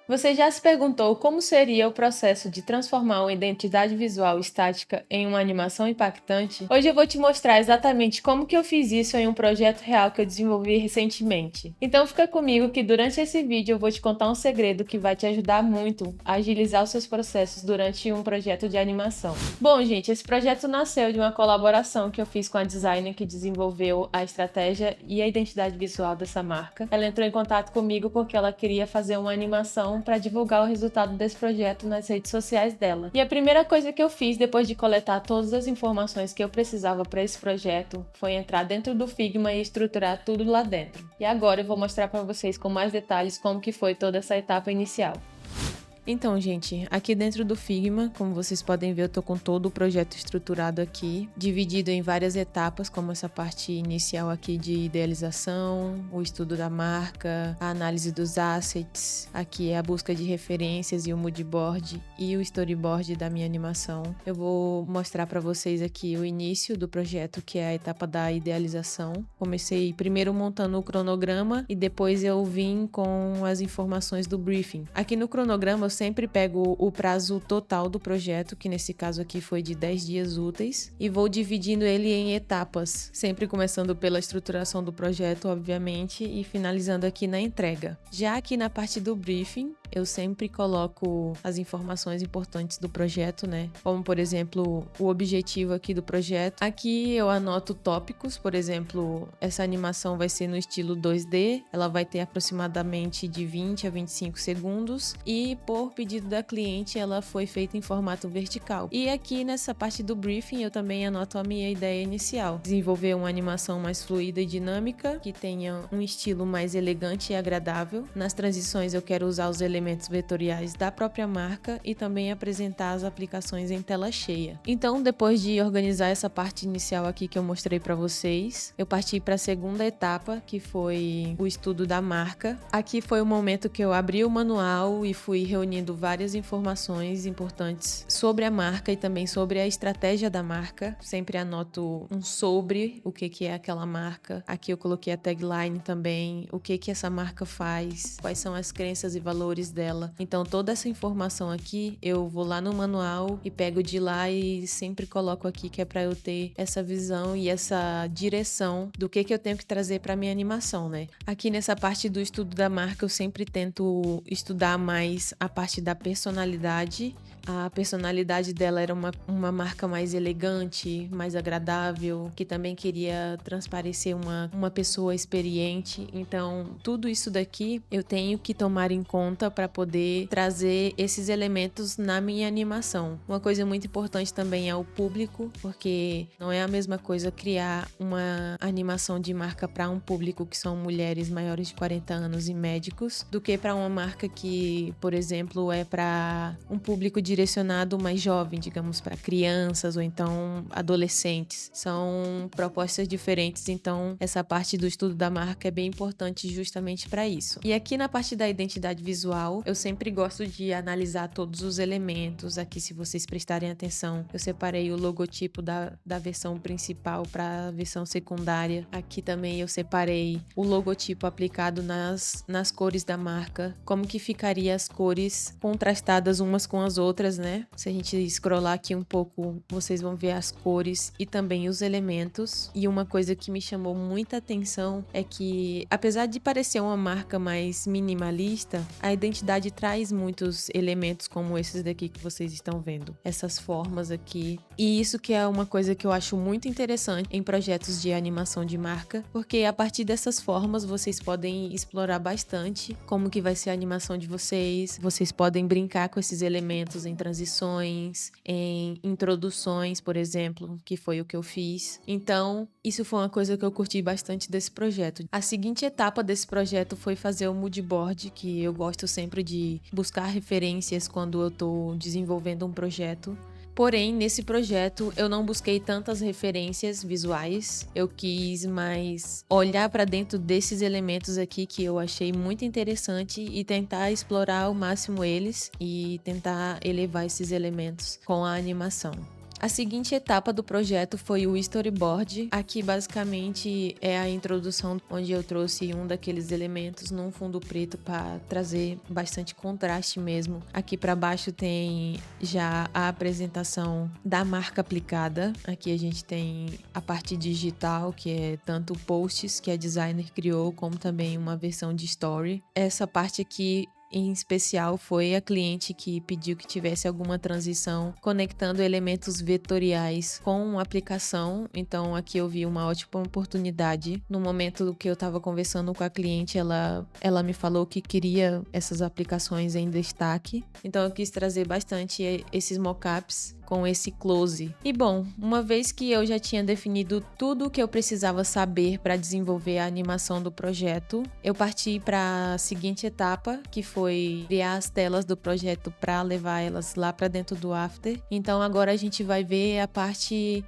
Você já se perguntou como seria o processo de transformar uma identidade visual estática em uma animação impactante? Hoje eu vou te mostrar exatamente como que eu fiz isso em um projeto real que eu desenvolvi recentemente. Então fica comigo que durante esse vídeo eu vou te contar um segredo que vai te ajudar muito a agilizar os seus processos durante um projeto de animação. Bom, gente, esse projeto nasceu de uma colaboração que eu fiz com a designer que desenvolveu a estratégia e a identidade visual dessa marca. Ela entrou em contato comigo porque ela queria fazer uma animação para divulgar o resultado desse projeto nas redes sociais dela. E a primeira coisa que eu fiz depois de coletar todas as informações que eu precisava para esse projeto foi entrar dentro do Figma e estruturar tudo lá dentro. E agora eu vou mostrar para vocês com mais detalhes como que foi toda essa etapa inicial. Então, gente, aqui dentro do Figma, como vocês podem ver, eu tô com todo o projeto estruturado aqui, dividido em várias etapas, como essa parte inicial aqui de idealização, o estudo da marca, a análise dos assets, aqui é a busca de referências e o mood board e o storyboard da minha animação. Eu vou mostrar para vocês aqui o início do projeto, que é a etapa da idealização. Comecei primeiro montando o cronograma e depois eu vim com as informações do briefing. Aqui no cronograma eu sempre pego o prazo total do projeto, que nesse caso aqui foi de 10 dias úteis, e vou dividindo ele em etapas, sempre começando pela estruturação do projeto, obviamente, e finalizando aqui na entrega. Já aqui na parte do briefing, eu sempre coloco as informações importantes do projeto, né? Como, por exemplo, o objetivo aqui do projeto. Aqui eu anoto tópicos, por exemplo, essa animação vai ser no estilo 2D, ela vai ter aproximadamente de 20 a 25 segundos e, por pedido da cliente, ela foi feita em formato vertical. E aqui nessa parte do briefing eu também anoto a minha ideia inicial. Desenvolver uma animação mais fluida e dinâmica, que tenha um estilo mais elegante e agradável. Nas transições eu quero usar os elementos vetoriais da própria marca e também apresentar as aplicações em tela cheia. Então, depois de organizar essa parte inicial aqui que eu mostrei para vocês, eu parti para a segunda etapa, que foi o estudo da marca. Aqui foi o momento que eu abri o manual e fui reunindo várias informações importantes sobre a marca e também sobre a estratégia da marca. Sempre anoto um sobre o que é aquela marca. Aqui eu coloquei a tagline também, o que essa marca faz, quais são as crenças e valores dela. Então toda essa informação aqui eu vou lá no manual e pego de lá e sempre coloco aqui, que é para eu ter essa visão e essa direção do que eu tenho que trazer para minha animação, né? Aqui nessa parte do estudo da marca eu sempre tento estudar mais a parte da personalidade. A personalidade dela era uma marca mais elegante, mais agradável, que também queria transparecer uma pessoa experiente. Então, tudo isso daqui eu tenho que tomar em conta para poder trazer esses elementos na minha animação. Uma coisa muito importante também é o público, porque não é a mesma coisa criar uma animação de marca para um público que são mulheres maiores de 40 anos e médicos, do que para uma marca que, por exemplo, é para um público direcionado mais jovem, digamos, para crianças ou então adolescentes. São propostas diferentes, então essa parte do estudo da marca é bem importante justamente para isso. E aqui na parte da identidade visual, eu sempre gosto de analisar todos os elementos. Aqui, se vocês prestarem atenção, eu separei o logotipo da versão principal para a versão secundária. Aqui também eu separei o logotipo aplicado nas cores da marca, como que ficaria as cores contrastadas umas com as outras, né? Se a gente scrollar aqui um pouco, vocês vão ver as cores e também os elementos. E uma coisa que me chamou muita atenção é que, apesar de parecer uma marca mais minimalista, a identidade traz muitos elementos como esses daqui que vocês estão vendo. Essas formas aqui. E isso que é uma coisa que eu acho muito interessante em projetos de animação de marca, porque a partir dessas formas vocês podem explorar bastante como que vai ser a animação de vocês. Vocês podem brincar com esses elementos em transições, em introduções, por exemplo, que foi o que eu fiz. Então, isso foi uma coisa que eu curti bastante desse projeto. A seguinte etapa desse projeto foi fazer o mood board, que eu gosto sempre de buscar referências quando eu tô desenvolvendo um projeto. Porém, nesse projeto eu não busquei tantas referências visuais, eu quis mais olhar para dentro desses elementos aqui que eu achei muito interessante e tentar explorar ao máximo eles e tentar elevar esses elementos com a animação. A seguinte etapa do projeto foi o storyboard. Aqui basicamente é a introdução, onde eu trouxe um daqueles elementos num fundo preto para trazer bastante contraste mesmo. Aqui para baixo tem já a apresentação da marca aplicada. Aqui a gente tem a parte digital, que é tanto posts que a designer criou, como também uma versão de story. Essa parte aqui em especial foi a cliente que pediu que tivesse alguma transição conectando elementos vetoriais com a aplicação. Então aqui eu vi uma ótima oportunidade. No momento que eu estava conversando com a cliente, ela me falou que queria essas aplicações em destaque. Então eu quis trazer bastante esses mockups com esse close. E bom, uma vez que eu já tinha definido tudo o que eu precisava saber para desenvolver a animação do projeto, eu parti para a seguinte etapa, que foi criar as telas do projeto para levar elas lá para dentro do After. Então agora a gente vai ver a parte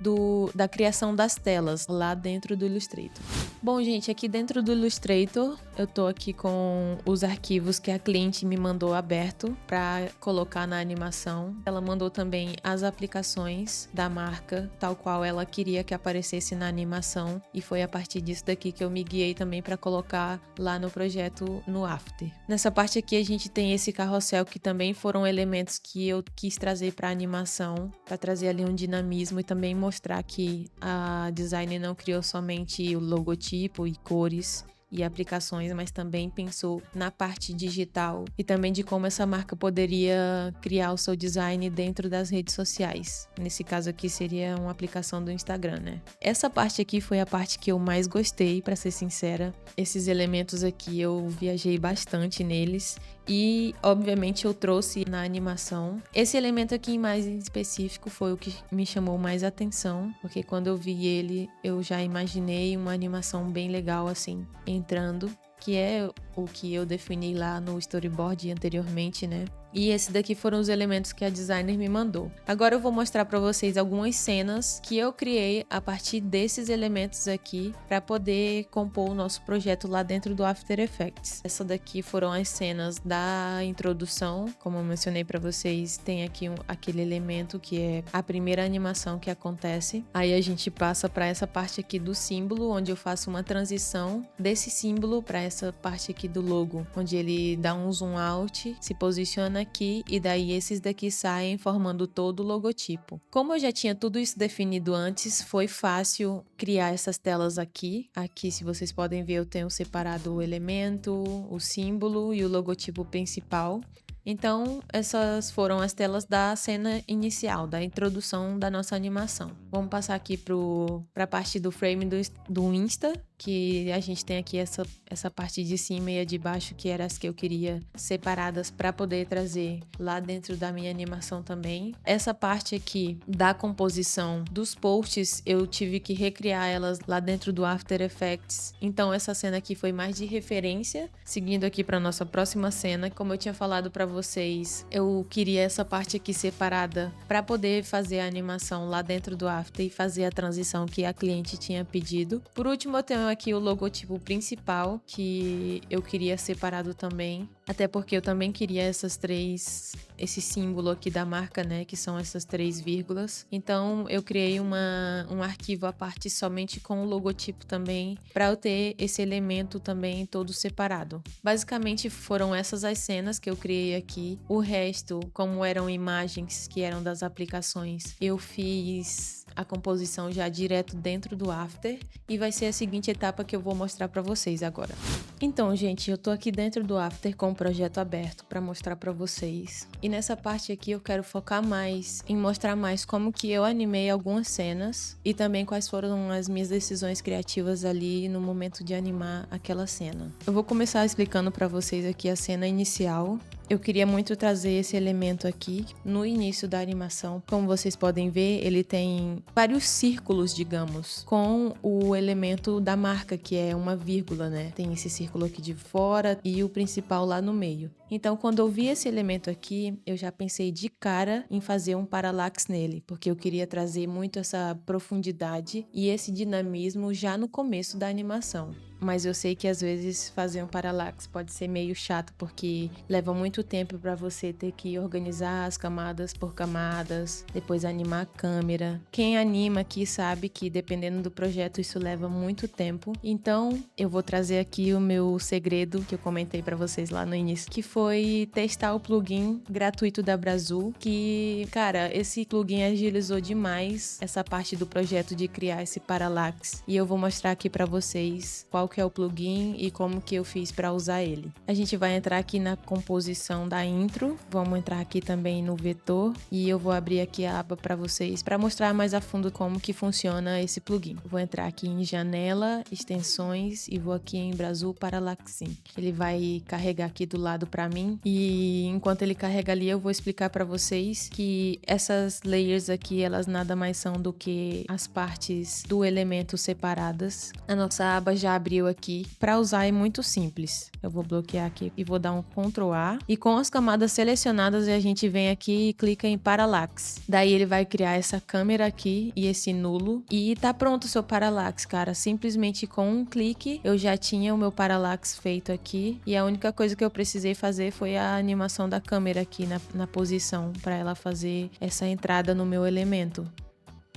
da criação das telas lá dentro do Illustrator. Bom, gente, aqui dentro do Illustrator, eu tô aqui com os arquivos que a cliente me mandou aberto para colocar na animação. Ela mandou também as aplicações da marca, tal qual ela queria que aparecesse na animação, e foi a partir disso daqui que eu me guiei também para colocar lá no projeto no After. Nessa parte aqui a gente tem esse carrossel, que também foram elementos que eu quis trazer para a animação, para trazer ali um dinamismo e também mostrar que a designer não criou somente o logotipo e cores e aplicações, mas também pensou na parte digital e também de como essa marca poderia criar o seu design dentro das redes sociais. Nesse caso aqui seria uma aplicação do Instagram, né? Essa parte aqui foi a parte que eu mais gostei, para ser sincera. Esses elementos aqui eu viajei bastante neles e, obviamente, eu trouxe na animação. Esse elemento aqui mais em específico foi o que me chamou mais atenção, porque quando eu vi ele, eu já imaginei uma animação bem legal assim, entrando, que é o que eu defini lá no storyboard anteriormente, né? E esse daqui foram os elementos que a designer me mandou. Agora eu vou mostrar para vocês algumas cenas que eu criei a partir desses elementos aqui para poder compor o nosso projeto lá dentro do After Effects. Essa daqui foram as cenas da introdução. Como eu mencionei para vocês, tem aqui aquele elemento que é a primeira animação que acontece. Aí a gente passa para essa parte aqui do símbolo, onde eu faço uma transição desse símbolo para essa parte aqui do logo, onde ele dá um zoom out, se posiciona aqui e daí esses daqui saem formando todo o logotipo. Como eu já tinha tudo isso definido antes, foi fácil criar essas telas aqui. Aqui, se vocês podem ver, eu tenho separado o elemento, o símbolo e o logotipo principal. Então, essas foram as telas da cena inicial, da introdução da nossa animação. Vamos passar aqui para a parte do frame do Insta, que a gente tem aqui essa parte de cima e a de baixo, que eram as que eu queria separadas para poder trazer lá dentro da minha animação também. Essa parte aqui da composição dos posts, eu tive que recriar elas lá dentro do After Effects. Então essa cena aqui foi mais de referência. Seguindo aqui para nossa próxima cena, como eu tinha falado para vocês, eu queria essa parte aqui separada para poder fazer a animação lá dentro do After e fazer a transição que a cliente tinha pedido. Por último, eu tenho aqui o logotipo principal, que eu queria separado também, até porque eu também queria esse símbolo aqui da marca, né, que são essas 3 vírgulas. Então eu criei um arquivo à parte somente com o logotipo também, para eu ter esse elemento também todo separado. Basicamente foram essas as cenas que eu criei aqui. O resto, como eram imagens que eram das aplicações, eu fiz a composição já direto dentro do After, e vai ser a seguinte etapa que eu vou mostrar para vocês agora. Então, gente, eu tô aqui dentro do After com o projeto aberto para mostrar para vocês. E nessa parte aqui eu quero focar mais em mostrar mais como que eu animei algumas cenas e também quais foram as minhas decisões criativas ali no momento de animar aquela cena. Eu vou começar explicando para vocês aqui a cena inicial. Eu queria muito trazer esse elemento aqui no início da animação. Como vocês podem ver, ele tem vários círculos, digamos, com o elemento da marca, que é uma vírgula, né? Tem esse círculo aqui de fora e o principal lá no meio. Então, quando eu vi esse elemento aqui, eu já pensei de cara em fazer um parallax nele, porque eu queria trazer muito essa profundidade e esse dinamismo já no começo da animação. mas eu sei que às vezes fazer um parallax pode ser meio chato, porque leva muito tempo para você ter que organizar as camadas por camadas, depois animar a câmera. Quem anima aqui sabe que dependendo do projeto isso leva muito tempo. Então eu vou trazer aqui o meu segredo que eu comentei para vocês lá no início, que foi testar o plugin gratuito da Brazul, que, cara, esse plugin agilizou demais essa parte do projeto de criar esse parallax. E eu vou mostrar aqui para vocês qual que é o plugin e como que eu fiz para usar ele. A gente vai entrar aqui na composição da intro, vamos entrar aqui também no vetor e eu vou abrir aqui a aba para vocês para mostrar mais a fundo como que funciona esse plugin. Vou entrar aqui em janela, extensões e vou aqui em Brazul Parallaxing. Ele vai carregar aqui do lado para mim e enquanto ele carrega ali eu vou explicar para vocês que essas layers aqui elas nada mais são do que as partes do elemento separadas. A nossa aba já abriu aqui. Para usar é muito simples. Eu vou bloquear aqui e vou dar um Ctrl A. E com as camadas selecionadas a gente vem aqui e clica em Parallax. Daí ele vai criar essa câmera aqui e esse nulo. E tá pronto o seu Parallax, cara. Simplesmente com um clique eu já tinha o meu Parallax feito aqui. E a única coisa que eu precisei fazer foi a animação da câmera aqui na posição para ela fazer essa entrada no meu elemento.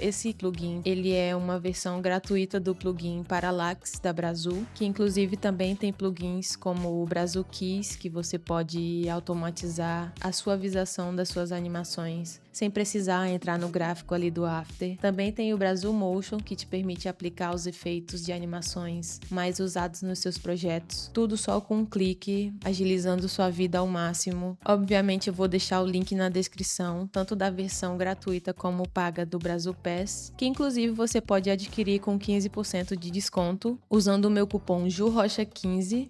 Esse plugin, ele é uma versão gratuita do plugin Parallax da Brazul, que inclusive também tem plugins como o Brazul Keys, que você pode automatizar a suavização das suas animações sem precisar entrar no gráfico ali do After. Também tem o Brazul Motion, que te permite aplicar os efeitos de animações mais usados nos seus projetos. Tudo só com um clique, agilizando sua vida ao máximo. Obviamente eu vou deixar o link na descrição, tanto da versão gratuita como paga do Brazul Pass, que inclusive você pode adquirir com 15% de desconto usando o meu cupom JUROCHA15.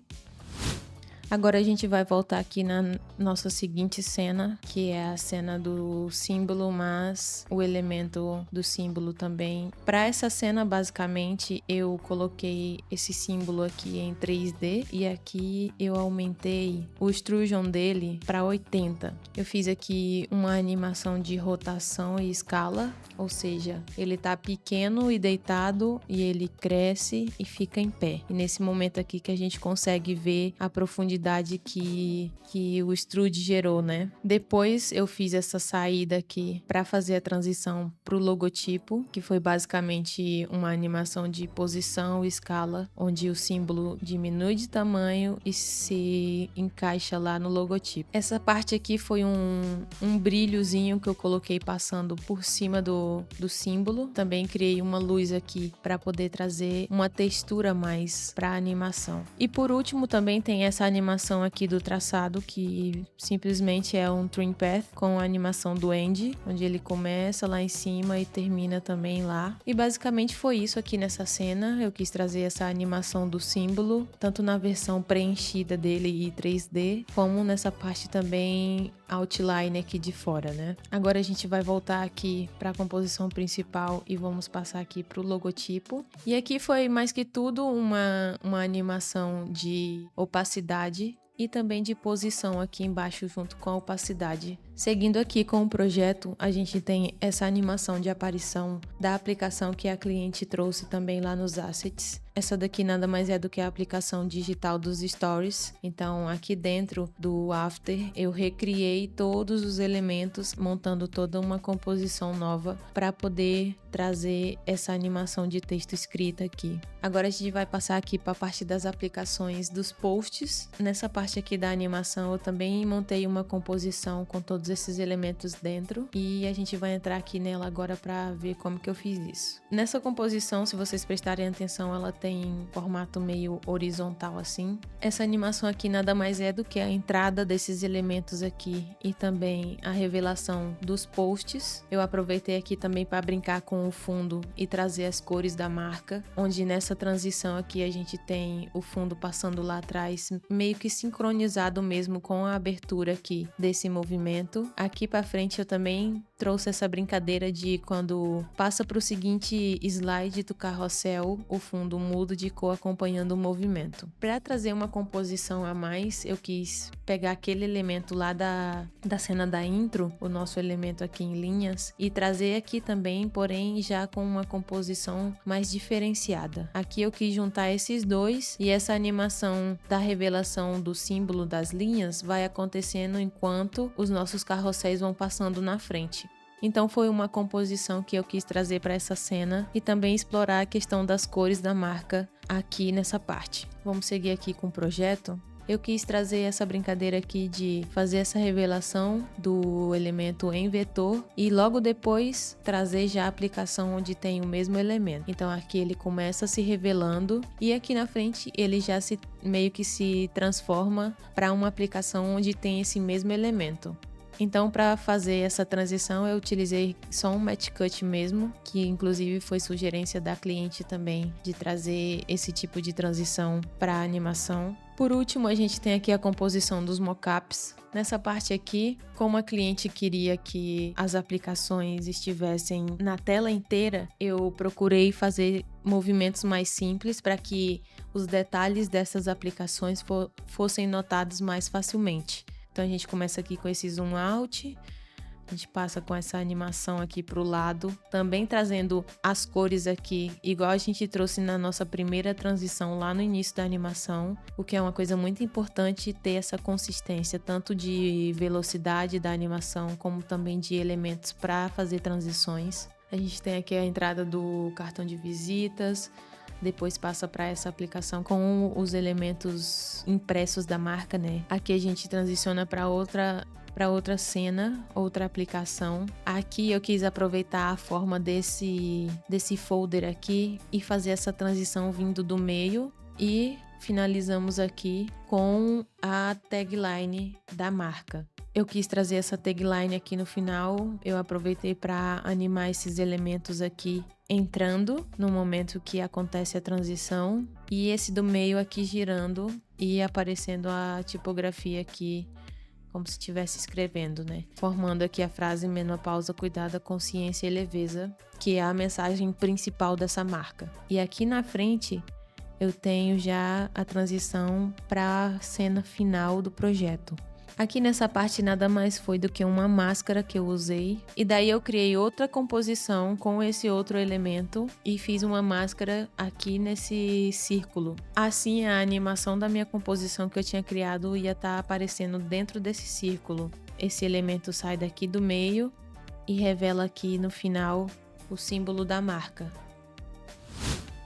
Agora a gente vai voltar aqui na nossa seguinte cena, que é a cena do símbolo, mas o elemento do símbolo também. Para essa cena, basicamente, eu coloquei esse símbolo aqui em 3D e aqui eu aumentei o extrusion dele para 80. Eu fiz aqui uma animação de rotação e escala, ou seja, ele tá pequeno e deitado e ele cresce e fica em pé. E nesse momento aqui que a gente consegue ver a profundidade que o extrude gerou, né? Depois eu fiz essa saída aqui para fazer a transição para o logotipo, que foi basicamente uma animação de posição e escala, onde o símbolo diminui de tamanho e se encaixa lá no logotipo. Essa parte aqui foi um brilhozinho que eu coloquei passando por cima do símbolo. Também criei uma luz aqui para poder trazer uma textura mais para a animação. E por último também tem essa animação aqui do traçado, que simplesmente é um trim path com a animação do end, onde ele começa lá em cima e termina também lá. E basicamente foi isso aqui nessa cena. Eu quis trazer essa animação do símbolo, tanto na versão preenchida dele e 3D, como nessa parte também outline aqui de fora, né? Agora a gente vai voltar aqui para a composição principal e vamos passar aqui para o logotipo. E aqui foi mais que tudo uma animação de opacidade e também de posição aqui embaixo junto com a opacidade. Seguindo aqui com o projeto, a gente tem essa animação de aparição da aplicação que a cliente trouxe também lá nos assets. Essa daqui nada mais é do que a aplicação digital dos stories. Então aqui dentro do After eu recriei todos os elementos, montando toda uma composição nova para poder trazer essa animação de texto escrita aqui. Agora a gente vai passar aqui para a parte das aplicações dos posts. Nessa parte aqui da animação eu também montei uma composição com todos esses elementos dentro e a gente vai entrar aqui nela agora para ver como que eu fiz isso. Nessa composição, se vocês prestarem atenção, ela tem formato meio horizontal assim. Essa animação aqui nada mais é do que a entrada desses elementos aqui e também a revelação dos posts. Eu aproveitei aqui também para brincar com o fundo e trazer as cores da marca, onde nessa transição aqui a gente tem o fundo passando lá atrás, meio que sincronizado mesmo com a abertura aqui desse movimento. projeto. Aqui para frente eu também trouxe essa brincadeira de quando passa para o seguinte slide do carrossel, o fundo muda de cor acompanhando o movimento. Para trazer uma composição a mais, eu quis pegar aquele elemento lá da cena da intro, o nosso elemento aqui em linhas, e trazer aqui também, porém já com uma composição mais diferenciada. Aqui eu quis juntar esses dois e essa animação da revelação do símbolo das linhas vai acontecendo enquanto os nossos carrosséis vão passando na frente. Então foi uma composição que eu quis trazer para essa cena e também explorar a questão das cores da marca aqui nessa parte. Vamos seguir aqui com o projeto. Eu quis trazer essa brincadeira aqui de fazer essa revelação do elemento em vetor e logo depois trazer já a aplicação onde tem o mesmo elemento. Então aqui ele começa se revelando e aqui na frente ele já meio que se transforma para uma aplicação onde tem esse mesmo elemento. Então, para fazer essa transição, eu utilizei só um match cut mesmo, que inclusive foi sugerência da cliente também de trazer esse tipo de transição para a animação. Por último, a gente tem aqui a composição dos mockups. Nessa parte aqui, como a cliente queria que as aplicações estivessem na tela inteira, eu procurei fazer movimentos mais simples para que os detalhes dessas aplicações fossem notados mais facilmente. Então a gente começa aqui com esse zoom out, a gente passa com essa animação aqui para o lado, também trazendo as cores aqui, igual a gente trouxe na nossa primeira transição lá no início da animação, o que é uma coisa muito importante ter essa consistência, tanto de velocidade da animação, como também de elementos para fazer transições. A gente tem aqui a entrada do cartão de visitas, depois passa para essa aplicação com os elementos impressos da marca, né? Aqui a gente transiciona para outra cena, outra aplicação. Aqui eu quis aproveitar a forma desse folder aqui e fazer essa transição vindo do meio e finalizamos aqui com a tagline da marca. Eu quis trazer essa tagline aqui no final, eu aproveitei para animar esses elementos aqui entrando no momento que acontece a transição e esse do meio aqui girando e aparecendo a tipografia aqui como se estivesse escrevendo, né? Formando aqui a frase menopausa, cuidada, consciência e leveza, que é a mensagem principal dessa marca. E aqui na frente eu tenho já a transição para a cena final do projeto. Aqui nessa parte nada mais foi do que uma máscara que eu usei e daí eu criei outra composição com esse outro elemento e fiz uma máscara aqui nesse círculo. Assim a animação da minha composição que eu tinha criado ia estar aparecendo dentro desse círculo. Esse elemento sai daqui do meio e revela aqui no final o símbolo da marca.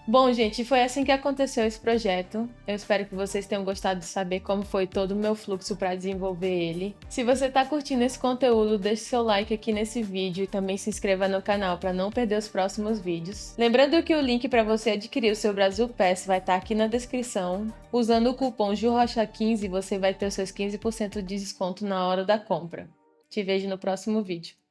Bom, gente, foi assim que aconteceu esse projeto. Eu espero que vocês tenham gostado de saber como foi todo o meu fluxo para desenvolver ele. Se você está curtindo esse conteúdo, deixe seu like aqui nesse vídeo e também se inscreva no canal para não perder os próximos vídeos. Lembrando que o link para você adquirir o seu Brasil Pass vai estar aqui na descrição. Usando o cupom JUROCHA15 você vai ter os seus 15% de desconto na hora da compra. Te vejo no próximo vídeo.